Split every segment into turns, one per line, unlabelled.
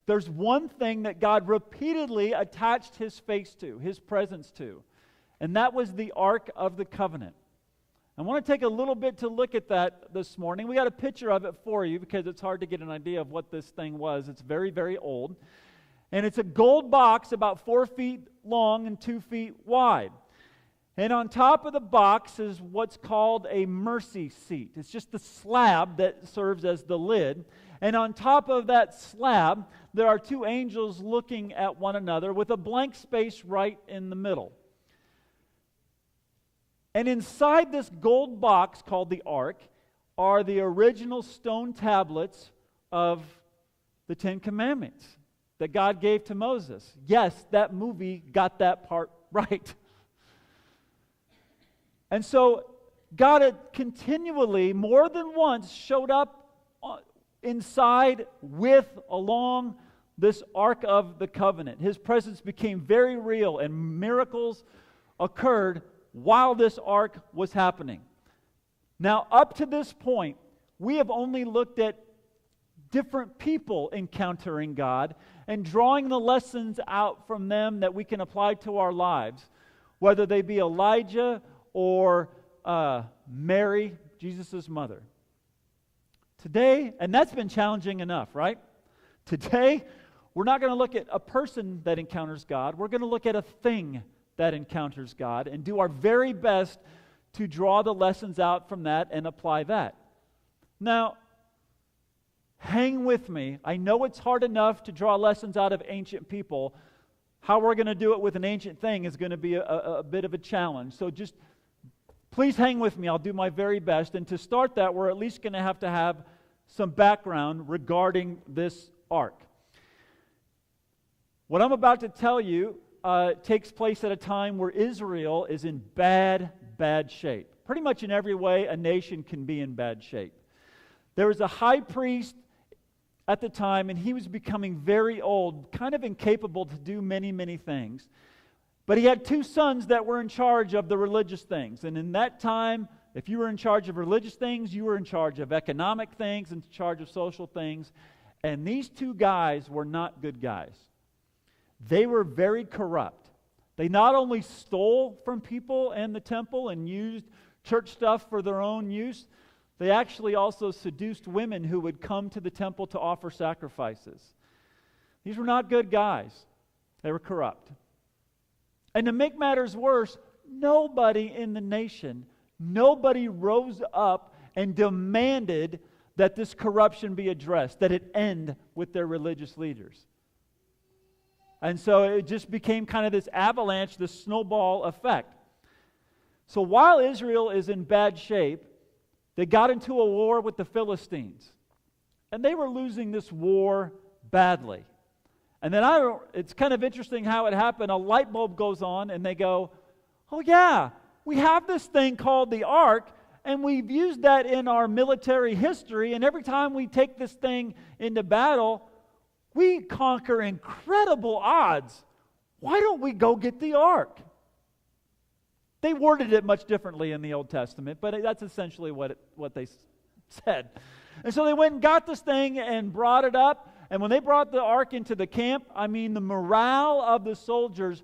there's one thing that God repeatedly attached His face to, His presence to, and that was the Ark of the Covenant. I want to take a little bit to look at that this morning. We got a picture of it for you because it's hard to get an idea of what this thing was. It's very, very old. And it's a gold box about 4 feet long and 2 feet wide. And on top of the box is what's called a mercy seat. It's just the slab that serves as the lid. And on top of that slab, there are 2 angels looking at one another with a blank space right in the middle. And inside this gold box called the Ark are the original stone tablets of the 10 Commandments that God gave to Moses. Yes, that movie got that part right. And so God had continually, more than once, showed up inside along this Ark of the Covenant. His presence became very real, and miracles occurred while this ark was happening. Now, up to this point, we have only looked at different people encountering God and drawing the lessons out from them that we can apply to our lives, whether they be Elijah or Mary, Jesus' mother. Today, and that's been challenging enough, right? Today, we're not going to look at a person that encounters God. We're going to look at a thing that encounters God and do our very best to draw the lessons out from that and apply that. Now, hang with me. I know it's hard enough to draw lessons out of ancient people. How we're going to do it with an ancient thing is going to be a bit of a challenge. So just please hang with me. I'll do my very best. And to start that, we're at least going to have some background regarding this ark. What I'm about to tell you takes place at a time where Israel is in bad shape. Pretty much in every way, a nation can be in bad shape. There was a high priest at the time, and he was becoming very old, kind of incapable to do many, many things. But he had 2 sons that were in charge of the religious things. And in that time, if you were in charge of religious things, you were in charge of economic things, in charge of social things. And these 2 guys were not good guys. They were very corrupt. They not only stole from people in the temple and used church stuff for their own use, they actually also seduced women who would come to the temple to offer sacrifices. These were not good guys. They were corrupt. And to make matters worse, nobody in the nation, nobody rose up and demanded that this corruption be addressed, that it end with their religious leaders. And so it just became kind of this avalanche, this snowball effect. So while Israel is in bad shape, they got into a war with the Philistines. And they were losing this war badly. And then it's kind of interesting how it happened. A light bulb goes on and they go, oh yeah, we have this thing called the Ark, and we've used that in our military history, and every time we take this thing into battle, we conquer incredible odds. Why don't we go get the Ark? They worded it much differently in the Old Testament, but that's essentially what they said. And so they went and got this thing and brought it up. And when they brought the Ark into the camp, the morale of the soldiers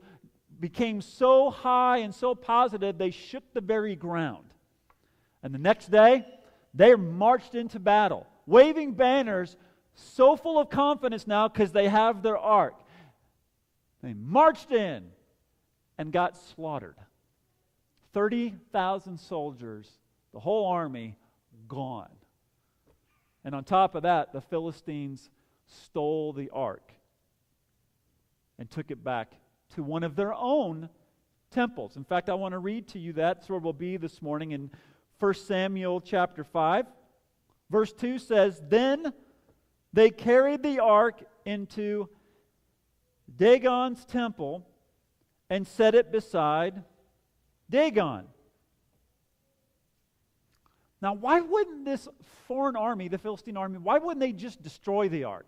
became so high and so positive, they shook the very ground. And the next day, they marched into battle, waving banners, so full of confidence now because they have their Ark. They marched in and got slaughtered. 30,000 soldiers, the whole army, gone. And on top of that, the Philistines stole the Ark and took it back to one of their own temples. In fact, I want to read to you that. That's where we'll be this morning in 1 Samuel chapter 5. Verse 2 says, "Then they carried the Ark into Dagon's temple and set it beside Dagon." Now, why wouldn't this foreign army, the Philistine army, why wouldn't they just destroy the Ark?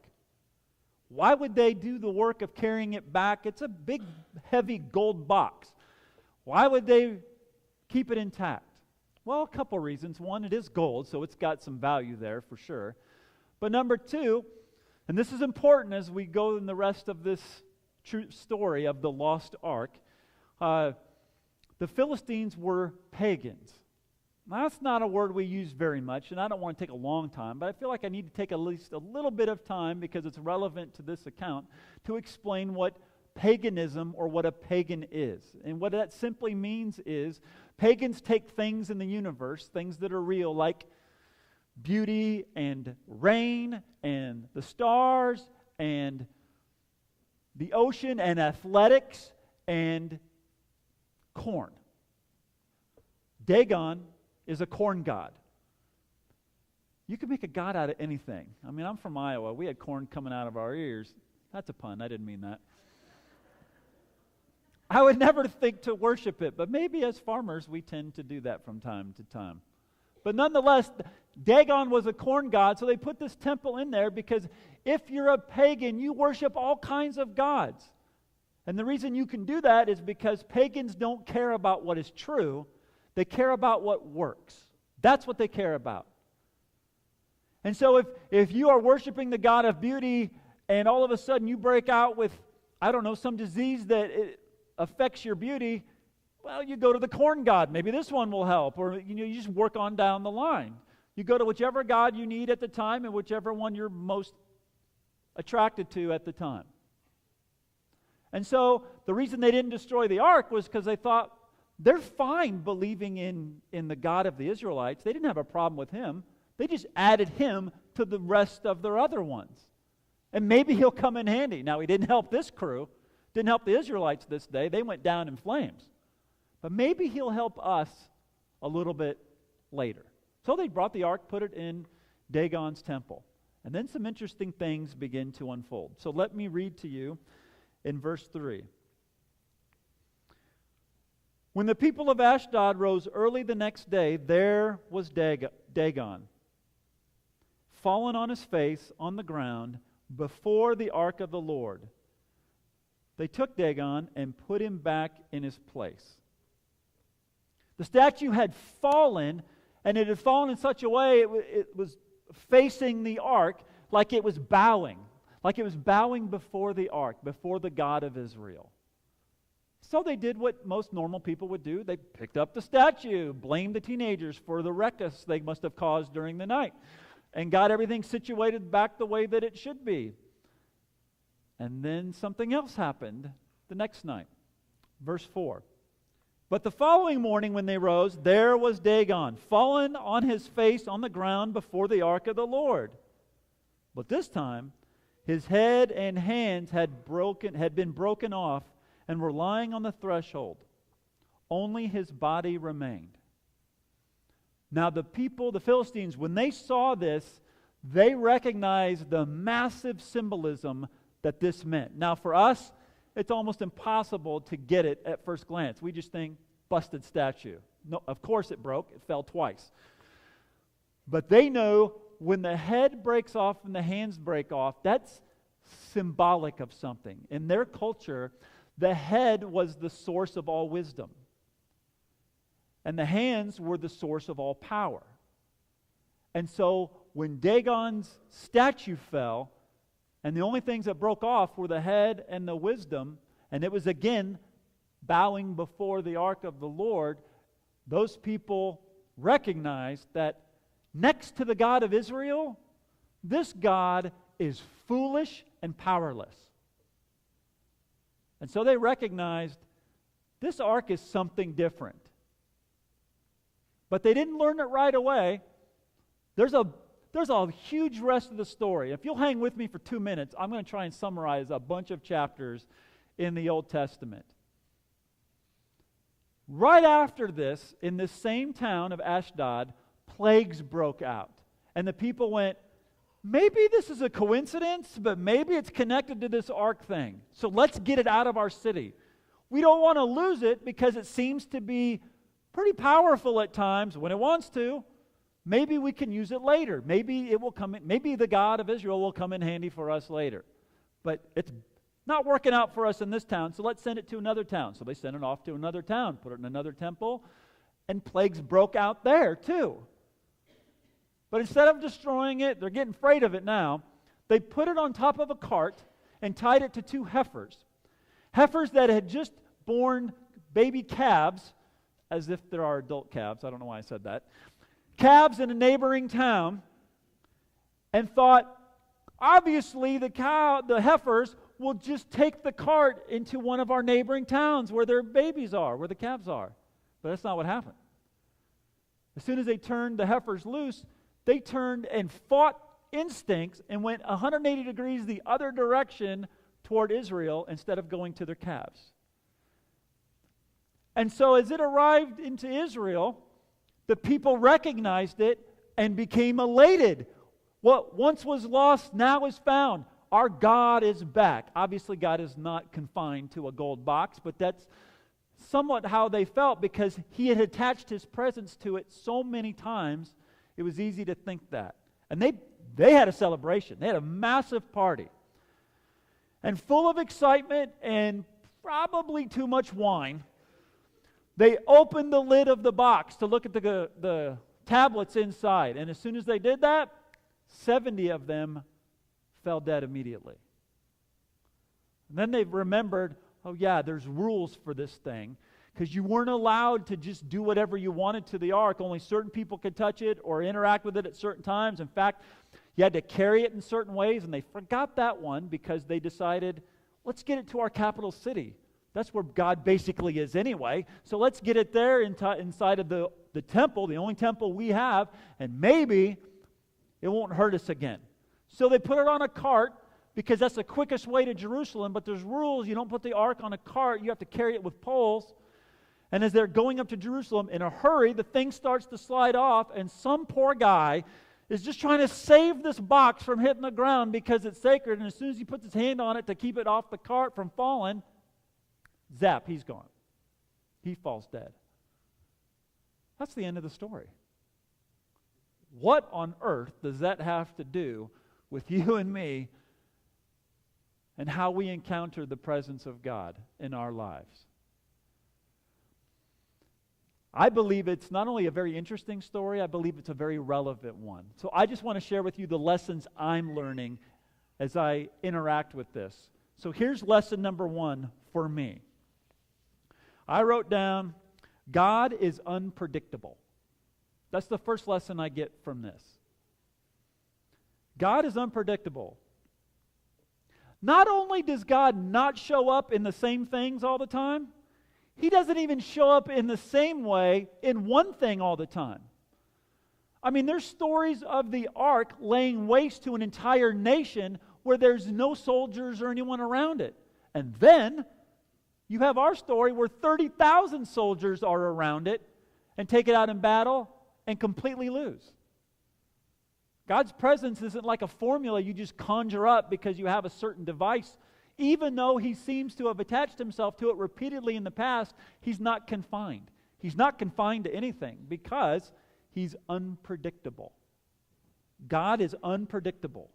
Why would they do the work of carrying it back? It's a big, heavy gold box. Why would they keep it intact? Well, a couple reasons. One, it is gold, so it's got some value there for sure. But number two, And this is important as we go in the rest of this true story of the lost ark. The Philistines were pagans. Now, that's not a word we use very much, and I don't want to take a long time, but I feel like I need to take at least a little bit of time because it's relevant to this account to explain what paganism or what a pagan is. And what that simply means is pagans take things in the universe, things that are real, like beauty and rain and the stars and the ocean and athletics and corn. Dagon is a corn god. You can make a god out of anything. I mean, I'm from Iowa. We had corn coming out of our ears. That's a pun. I didn't mean that. I would never think to worship it, but maybe as farmers we tend to do that from time to time. But nonetheless, Dagon was a corn god, so they put this temple in there because if you're a pagan, you worship all kinds of gods. And the reason you can do that is because pagans don't care about what is true. They care about what works. That's what they care about. And so if you are worshiping the God of beauty and all of a sudden you break out with, I don't know, some disease that affects your beauty, well, you go to the corn god. Maybe this one will help. Or you just work on down the line. You go to whichever god you need at the time and whichever one you're most attracted to at the time. And so the reason they didn't destroy the ark was because they thought, they're fine believing in the God of the Israelites. They didn't have a problem with him. They just added him to the rest of their other ones. And maybe he'll come in handy. Now, he didn't help this crew. Didn't help the Israelites this day. They went down in flames. But maybe he'll help us a little bit later. So they brought the ark, put it in Dagon's temple. And then some interesting things begin to unfold. So let me read to you in verse 3. When the people of Ashdod rose early the next day, there was Dagon, fallen on his face on the ground before the ark of the Lord. They took Dagon and put him back in his place. The statue had fallen, and it had fallen in such a way it was facing the ark like it was bowing before the ark, before the God of Israel. So they did what most normal people would do. They picked up the statue, blamed the teenagers for the ruckus they must have caused during the night, and got everything situated back the way that it should be. And then something else happened the next night. Verse 4. But the following morning when they rose, there was Dagon, fallen on his face on the ground before the ark of the Lord. But this time, his head and hands had been broken off, and were lying on the threshold. Only his body remained. Now the people, the Philistines, when they saw this, they recognized the massive symbolism that this meant. Now for us, it's almost impossible to get it at first glance. We just think, busted statue. No, of course it broke. It fell twice. But they know when the head breaks off and the hands break off, that's symbolic of something. In their culture, the head was the source of all wisdom, and the hands were the source of all power. And so when Dagon's statue fell, and the only things that broke off were the head and the wisdom, and it was again bowing before the ark of the Lord, those people recognized that next to the God of Israel, this God is foolish and powerless. And so they recognized this ark is something different. But they didn't learn it right away. There's a huge rest of the story. If you'll hang with me for 2 minutes, I'm going to try and summarize a bunch of chapters in the Old Testament. Right after this, in this same town of Ashdod, plagues broke out. And the people went, maybe this is a coincidence, but maybe it's connected to this ark thing. So let's get it out of our city. We don't want to lose it because it seems to be pretty powerful at times when it wants to. Maybe we can use it later. Maybe it will come in, maybe the God of Israel will come in handy for us later. But it's not working out for us in this town, so let's send it to another town. So they sent it off to another town, put it in another temple, and plagues broke out there too. But instead of destroying it, they're getting afraid of it now. They put it on top of a cart and tied it to two heifers. Heifers that had just born baby calves, as if there are adult calves. I don't know why I said that. Calves in a neighboring town, and thought, obviously the heifers will just take the cart into one of our neighboring towns where their babies are, where the calves are. But that's not what happened. As soon as they turned the heifers loose, they turned and fought instincts and went 180 degrees the other direction toward Israel instead of going to their calves. And so as it arrived into Israel, the people recognized it and became elated. What once was lost now is found. Our God is back. Obviously, God is not confined to a gold box, but that's somewhat how they felt because He had attached His presence to it so many times, it was easy to think that. And they had a celebration. They had a massive party. And full of excitement and probably too much wine, they opened the lid of the box to look at the tablets inside. And as soon as they did that, 70 of them fell dead immediately. And then they remembered, oh yeah, there's rules for this thing, because you weren't allowed to just do whatever you wanted to the ark. Only certain people could touch it or interact with it at certain times. In fact, you had to carry it in certain ways, and they forgot that one because they decided, let's get it to our capital city. That's where God basically is anyway. So let's get it there inside of the temple, the only temple we have, and maybe it won't hurt us again. So they put it on a cart because that's the quickest way to Jerusalem, but there's rules. You don't put the ark on a cart. You have to carry it with poles. And as they're going up to Jerusalem in a hurry, the thing starts to slide off, and some poor guy is just trying to save this box from hitting the ground because it's sacred, and as soon as he puts his hand on it to keep it off the cart from falling, zap, he's gone. He falls dead. That's the end of the story. What on earth does that have to do with you and me and how we encounter the presence of God in our lives? I believe it's not only a very interesting story, I believe it's a very relevant one. So I just want to share with you the lessons I'm learning as I interact with this. So here's lesson number 1 for me. I wrote down, God is unpredictable. That's the first lesson I get from this. God is unpredictable. Not only does God not show up in the same things all the time, He doesn't even show up in the same way in one thing all the time. I mean, there's stories of the ark laying waste to an entire nation where there's no soldiers or anyone around it. And then you have our story where 30,000 soldiers are around it and take it out in battle and completely lose. God's presence isn't like a formula you just conjure up because you have a certain device. Even though He seems to have attached Himself to it repeatedly in the past, He's not confined. He's not confined to anything because He's unpredictable. God is unpredictable.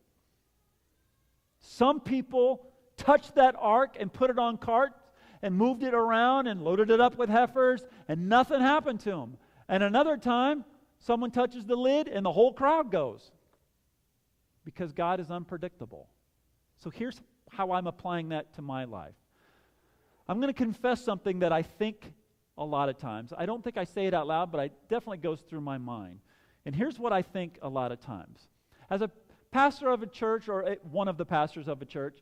Some people touched that ark and put it on carts and moved it around and loaded it up with heifers, and nothing happened to them. And another time, someone touches the lid and the whole crowd goes. Because God is unpredictable. So here's how I'm applying that to my life. I'm going to confess something that I think a lot of times. I don't think I say it out loud, but it definitely goes through my mind. And here's what I think a lot of times. As a pastor of a church, or one of the pastors of a church,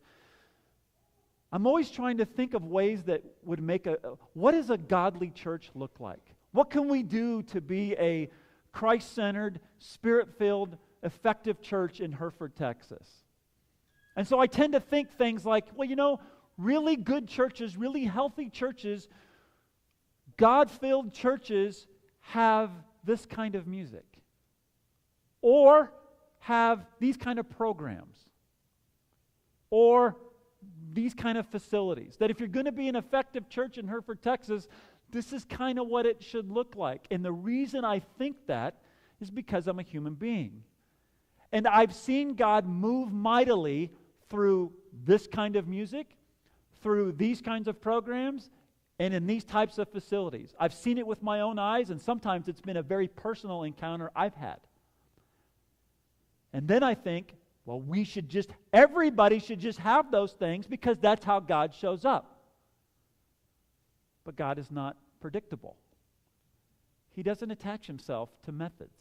I'm always trying to think of ways that would make what does a godly church look like? What can we do to be a Christ-centered, Spirit-filled, effective church in Hereford, Texas? And so I tend to think things like, well, you know, really good churches, really healthy churches, God-filled churches have this kind of music. Or have these kind of programs. Or these kind of facilities. That if you're going to be an effective church in Hereford, Texas, this is kind of what it should look like. And the reason I think that is because I'm a human being. And I've seen God move mightily through this kind of music, through these kinds of programs, and in these types of facilities. I've seen it with my own eyes, and sometimes it's been a very personal encounter I've had. And then I think, Well, everybody should just have those things because that's how God shows up. But God is not predictable. He doesn't attach himself to methods.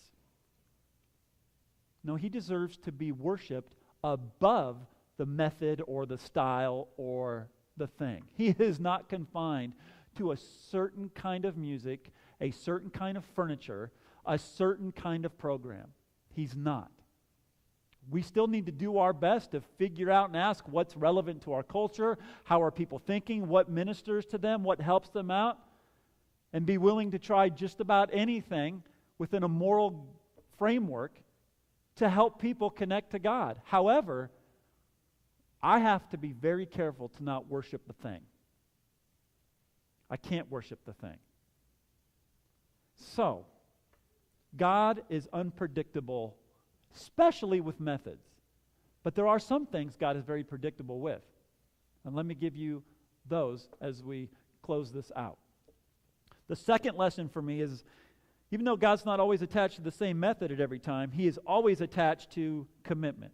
No, he deserves to be worshiped above the method or the style or the thing. He is not confined to a certain kind of music, a certain kind of furniture, a certain kind of program. He's not. We still need to do our best to figure out and ask what's relevant to our culture, how are people thinking, what ministers to them, what helps them out, and be willing to try just about anything within a moral framework to help people connect to God. However, I have to be very careful to not worship the thing. I can't worship the thing. So, God is unpredictable, especially with methods. But there are some things God is very predictable with. And let me give you those as we close this out. The second lesson for me is, even though God's not always attached to the same method at every time, He is always attached to commitment.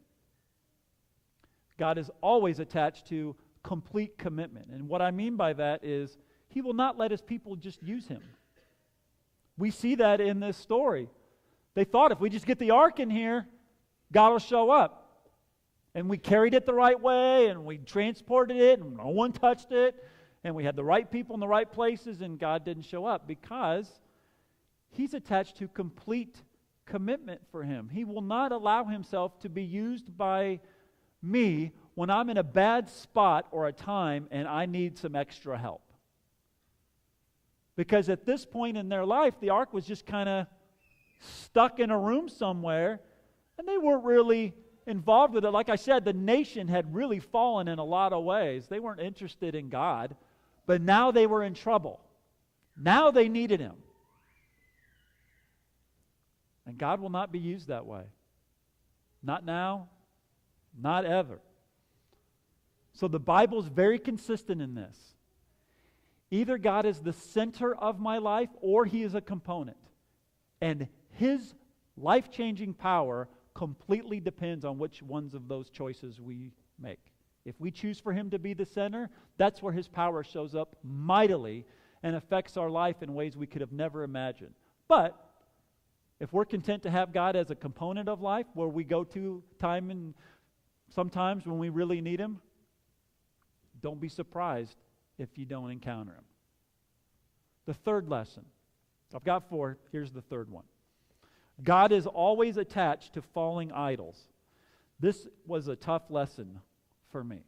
God is always attached to complete commitment. And what I mean by that is, He will not let His people just use Him. We see that in this story. They thought if we just get the ark in here, God will show up. And we carried it the right way, and we transported it, and no one touched it, and we had the right people in the right places, and God didn't show up because He's attached to complete commitment for Him. He will not allow Himself to be used by me when I'm in a bad spot or a time and I need some extra help. Because at this point in their life, the ark was just kind of stuck in a room somewhere, and they weren't really involved with it. Like I said, the nation had really fallen in a lot of ways. They weren't interested in God, but now they were in trouble. Now they needed Him. And God will not be used that way. Not now, not ever. So the Bible is very consistent in this. Either God is the center of my life or He is a component. And His life-changing power completely depends on which ones of those choices we make. If we choose for Him to be the center, that's where His power shows up mightily and affects our life in ways we could have never imagined. But if we're content to have God as a component of life, where we go to time and sometimes when we really need Him, don't be surprised if you don't encounter Him. The third lesson. I've got 4. Here's the third one. God is always attached to falling idols. This was a tough lesson for me.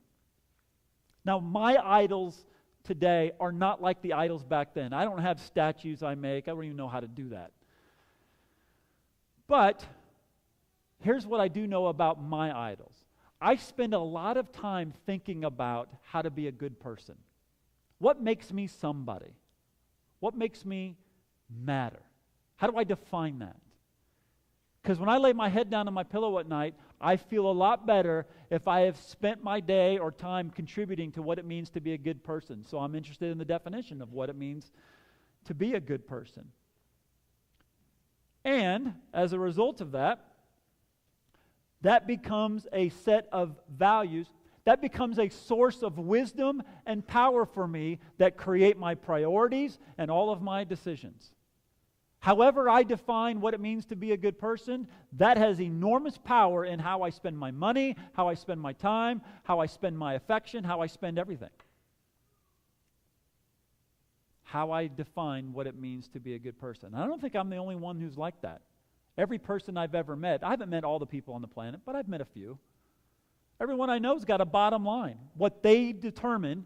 Now, my idols today are not like the idols back then. I don't have statues I make. I don't even know how to do that. But here's what I do know about my idols. I spend a lot of time thinking about how to be a good person. What makes me somebody? What makes me matter? How do I define that? Because when I lay my head down on my pillow at night, I feel a lot better if I have spent my day or time contributing to what it means to be a good person. So I'm interested in the definition of what it means to be a good person. And as a result of that, that becomes a set of values. That becomes a source of wisdom and power for me that create my priorities and all of my decisions. However I define what it means to be a good person, that has enormous power in how I spend my money, how I spend my time, how I spend my affection, how I spend everything. How I define what it means to be a good person. I don't think I'm the only one who's like that. Every person I've ever met, I haven't met all the people on the planet, but I've met a few. Everyone I know has got a bottom line. What they determine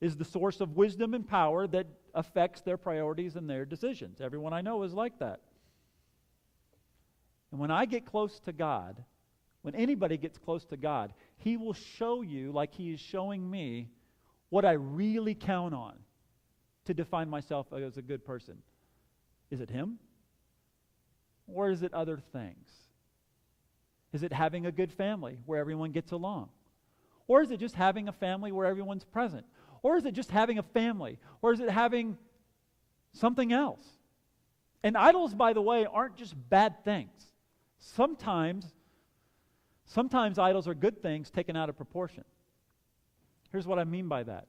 is the source of wisdom and power that affects their priorities and their decisions. Everyone I know is like that. And when I get close to God, when anybody gets close to God, He will show you, like He is showing me, what I really count on to define myself as a good person. Is it Him? Or is it other things? Is it having a good family where everyone gets along? Or is it just having a family where everyone's present? Or is it just having a family? Or is it having something else? And idols, by the way, aren't just bad things. Sometimes Sometimes idols are good things taken out of proportion. Here's what I mean by that.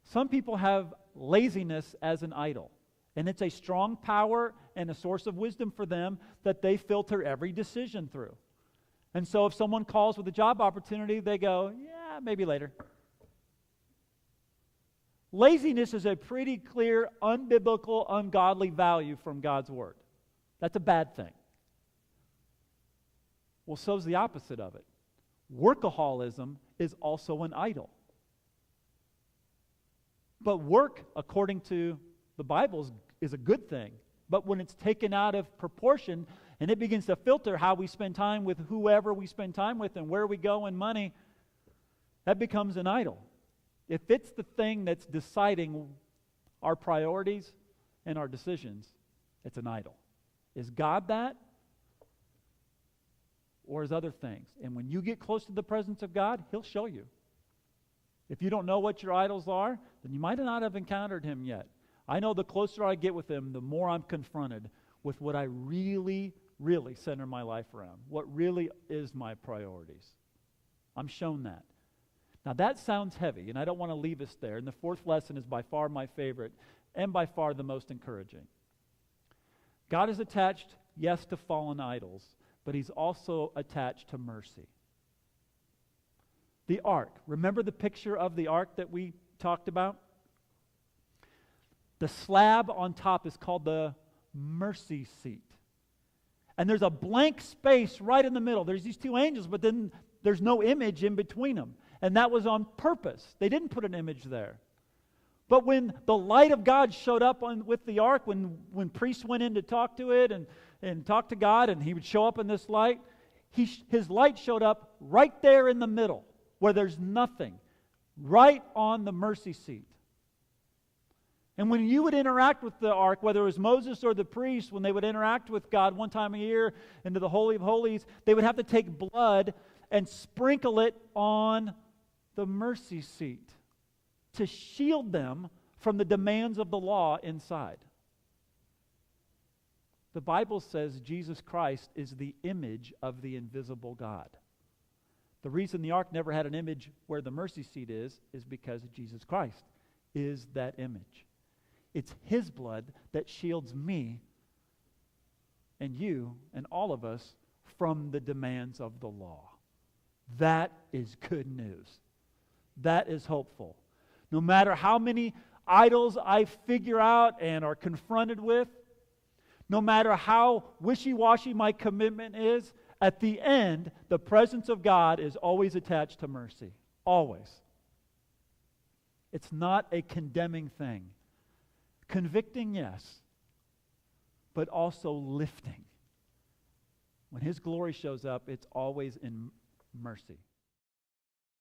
Some people have laziness as an idol, and it's a strong power and a source of wisdom for them that they filter every decision through. And so if someone calls with a job opportunity, they go, yeah, maybe later. Laziness is a pretty clear, unbiblical, ungodly value from God's Word. That's a bad thing. Well, so's the opposite of it. Workaholism is also an idol. But work, according to the Bible, is a good thing. But when it's taken out of proportion and it begins to filter how we spend time with whoever we spend time with and where we go and money, that becomes an idol. If it's the thing that's deciding our priorities and our decisions, it's an idol. Is God that? Or is other things? And when you get close to the presence of God, He'll show you. If you don't know what your idols are, then you might not have encountered Him yet. I know the closer I get with Him, the more I'm confronted with what I really, really center my life around. What really is my priorities. I'm shown that. Now that sounds heavy, and I don't want to leave us there. And the fourth lesson is by far my favorite and by far the most encouraging. God is attached, yes, to fallen idols, but He's also attached to mercy. The ark. Remember the picture of the ark that we talked about? The slab on top is called the mercy seat. And there's a blank space right in the middle. There's these two angels, but then there's no image in between them. And that was on purpose. They didn't put an image there. But when the light of God showed up with the ark, when priests went in to talk to it and talk to God, and He would show up in this light, His light showed up right there in the middle, where there's nothing, right on the mercy seat. And when you would interact with the ark, whether it was Moses or the priest, when they would interact with God one time a year into the Holy of Holies, they would have to take blood and sprinkle it on the mercy seat to shield them from the demands of the law inside. The Bible says Jesus Christ is the image of the invisible God. The reason the ark never had an image where the mercy seat is because Jesus Christ is that image. It's His blood that shields me and you and all of us from the demands of the law. That is good news. That is hopeful. No matter how many idols I figure out and are confronted with, no matter how wishy-washy my commitment is, at the end, the presence of God is always attached to mercy. Always. It's not a condemning thing. Convicting, yes, but also lifting. When His glory shows up, it's always in mercy.